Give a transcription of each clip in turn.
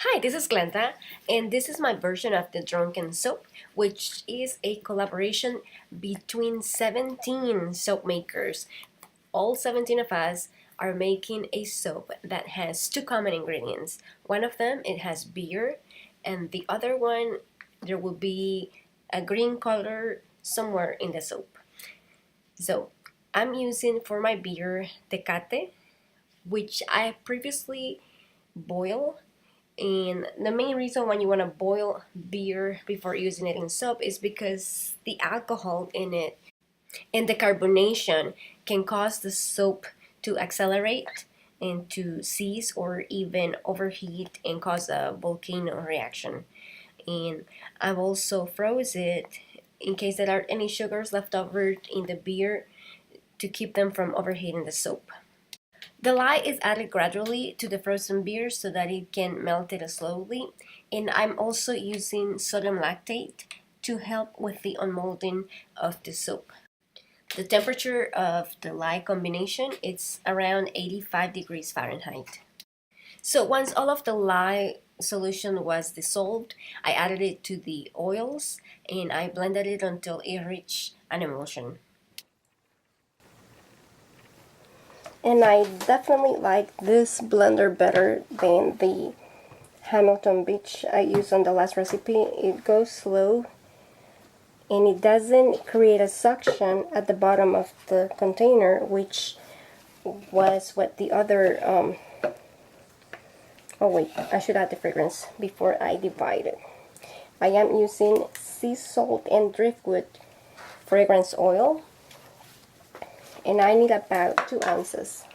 Hi, this is Glenda, and this is my version of the Drunken soap, which is a collaboration between 17 soap makers. All 17 of us are making a soap that has two common ingredients. One of them, it has beer, and the other one, there will be a green color somewhere in the soap. So, I'm using for my beer Tecate, which I previously boiled. And the main reason why you want to boil beer before using it in soap is because the alcohol in it and the carbonation can cause the soap to accelerate and to seize or even overheat and cause a volcano reaction. And I've also froze it in case there are any sugars left over in the beer to keep them from overheating the soap. The lye is added gradually to the frozen beer so that it can melt it slowly, and I'm also using sodium lactate to help with the unmolding of the soap. The temperature of the lye combination is around 85 degrees Fahrenheit. So once all of the lye solution was dissolved, I added it to the oils and I blended it until it reached an emulsion. And I definitely like this blender better than the Hamilton Beach I used on the last recipe. It goes slow and it doesn't create a suction at the bottom of the container, which was what the other oh wait, I should add the fragrance before I divide it. I am using sea salt and driftwood fragrance oil, and I need about 2 ounces.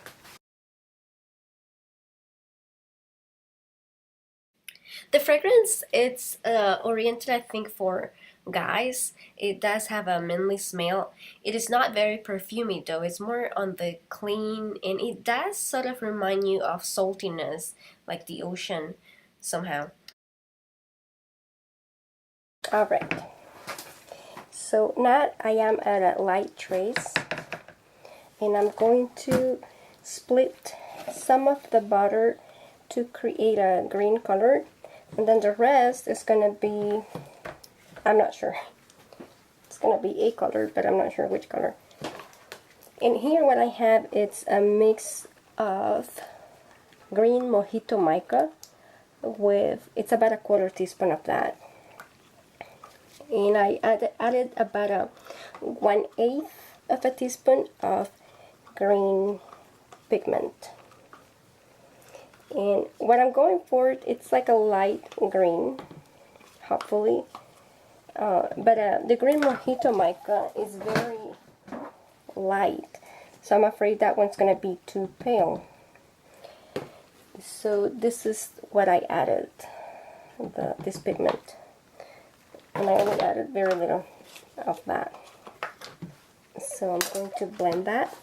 The fragrance, it's oriented, I think, for guys. It does have a manly smell. It is not very perfumey though. It's more on the clean, and it does sort of remind you of saltiness, like the ocean, somehow. Alright, so now I am at a light trace, and I'm going to split some of the butter to create a green color, and then the rest is going to be, I'm not sure, it's going to be a color, but I'm not sure which color. And here what I have, it's a mix of green mojito mica with, it's about a 1/4 teaspoon of that. And I added about a 1/8 of a teaspoon of green pigment. And what I'm going for, it's like a light green, hopefully. But the green mojito mica is very light, so I'm afraid that one's going to be too pale. So this is what I added, this pigment. And I only added very little of that. So I'm going to blend that.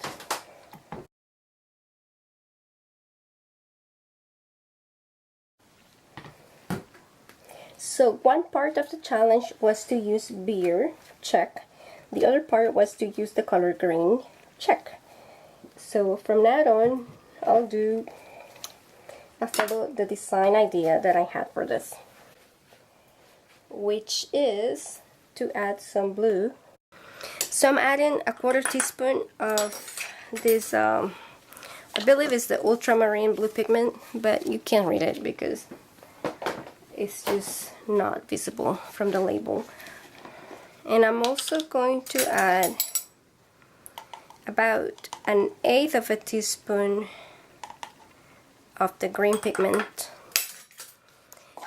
So one part of the challenge was to use beer, check. The other part was to use the color green, check. So from now on, I'll follow the design idea that I had for this, which is to add some blue. So I'm adding a 1/4 teaspoon of this, I believe it's the ultramarine blue pigment, but you can't read it because it's just not visible from the label. And I'm also going to add about 1/8 of a teaspoon of the green pigment.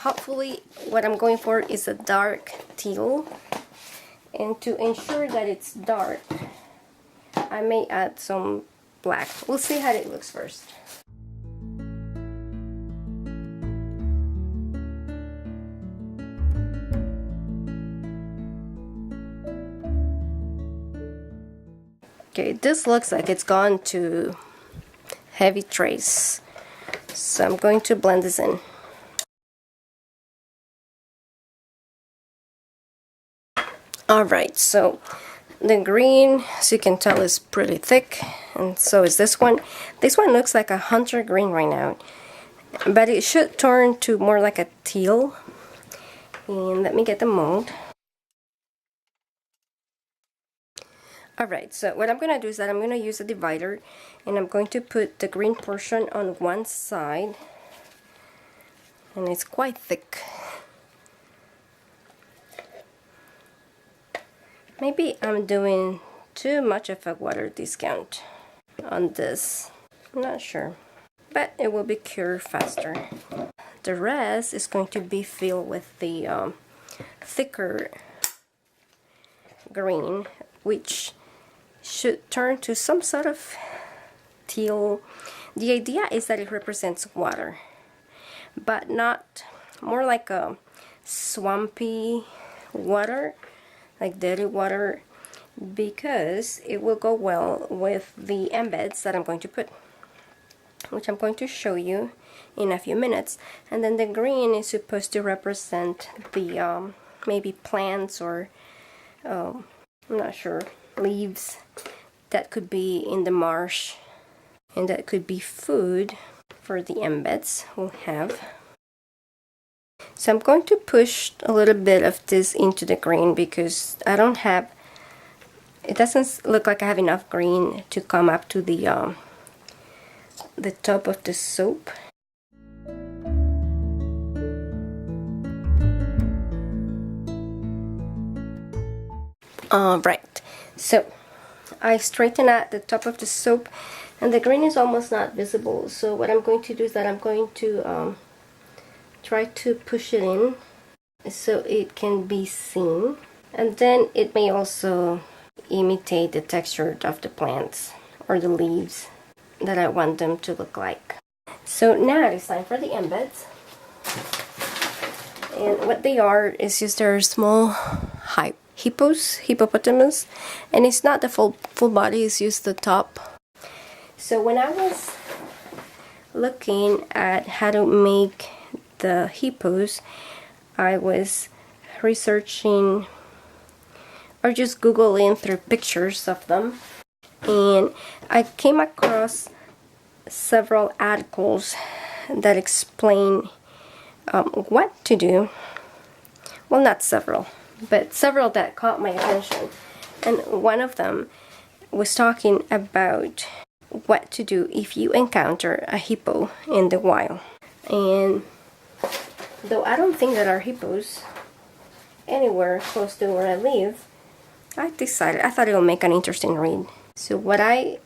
Hopefully what I'm going for is a dark teal, and to ensure that it's dark, I may add some black. We'll see how it looks first. Okay, this looks like it's gone to heavy trace, so I'm going to blend this in. Alright, so the green, as you can tell, is pretty thick, and so is this one. This one looks like a hunter green right now, but it should turn to more like a teal. And let me get the mold. Alright, so what I'm going to do is that I'm going to use a divider, and I'm going to put the green portion on one side, and it's quite thick. Maybe I'm doing too much of a water discount on this. I'm not sure, but it will be cured faster. The rest is going to be filled with the thicker green, which should turn to some sort of teal. The idea is that it represents water, but not more like a swampy water, like dirty water, because it will go well with the embeds that I'm going to put, which I'm going to show you in a few minutes. And then the green is supposed to represent the maybe plants or I'm not sure, leaves that could be in the marsh, and that could be food for the embeds we'll have. So I'm going to push a little bit of this into the green because I don't have, it doesn't look like I have enough green to come up to the top of the soap. Right, so I straighten out the top of the soap, and the green is almost not visible. So what I'm going to do is that I'm going to try to push it in so it can be seen, and then it may also imitate the texture of the plants or the leaves that I want them to look like. So now it's time for the embeds, and what they are is just they're small hippopotamus, and it's not the full body, it's just the top. So when I was looking at how to make the hippos, I was researching or just googling through pictures of them, and I came across several articles that explain what to do. Well, not several, but several that caught my attention. And one of them was talking about what to do if you encounter a hippo in the wild. And though I don't think there are hippos anywhere close to where I live, I thought it would make an interesting read. So what I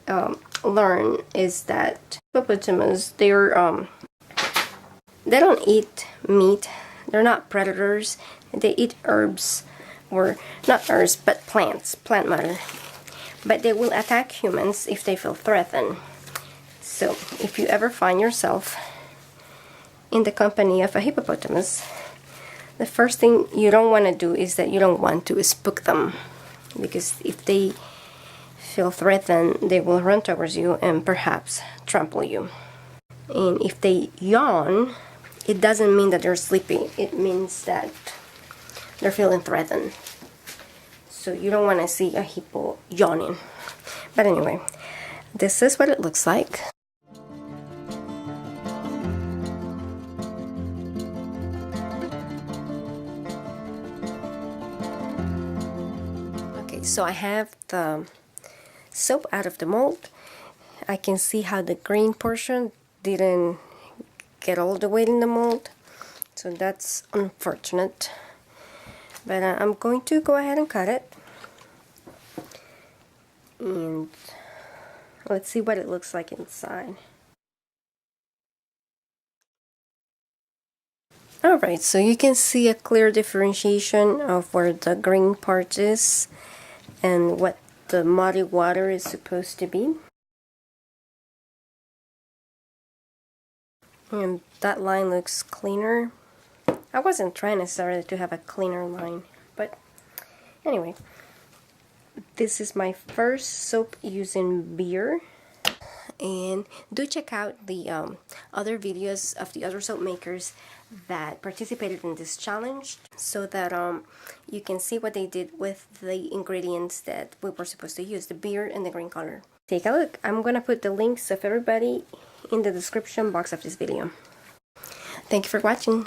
learned is that hippopotamus, they don't eat meat. They're not predators. They eat herbs, or not herbs, but plants, plant matter. But they will attack humans if they feel threatened. So if you ever find yourself in the company of a hippopotamus, the first thing you don't want to do is that you don't want to spook them, because if they feel threatened, they will run towards you and perhaps trample you. And if they yawn, it doesn't mean that they're sleepy. It means that they're feeling threatened. So you don't want to see a hippo yawning. But anyway, this is what it looks like. Okay, so I have the soap out of the mold. I can see how the green portion didn't get all the way in the mold, so that's unfortunate. But I'm going to go ahead and cut it, and let's see what it looks like inside. Alright, so you can see a clear differentiation of where the green part is and what the muddy water is supposed to be. And that line looks cleaner. I wasn't trying necessarily to have a cleaner line, but anyway, this is my first soap using beer. And do check out the other videos of the other soap makers that participated in this challenge, so that you can see what they did with the ingredients that we were supposed to use, the beer and the green color. Take a look. I'm gonna put the links of everybody in the description box of this video. Thank you for watching.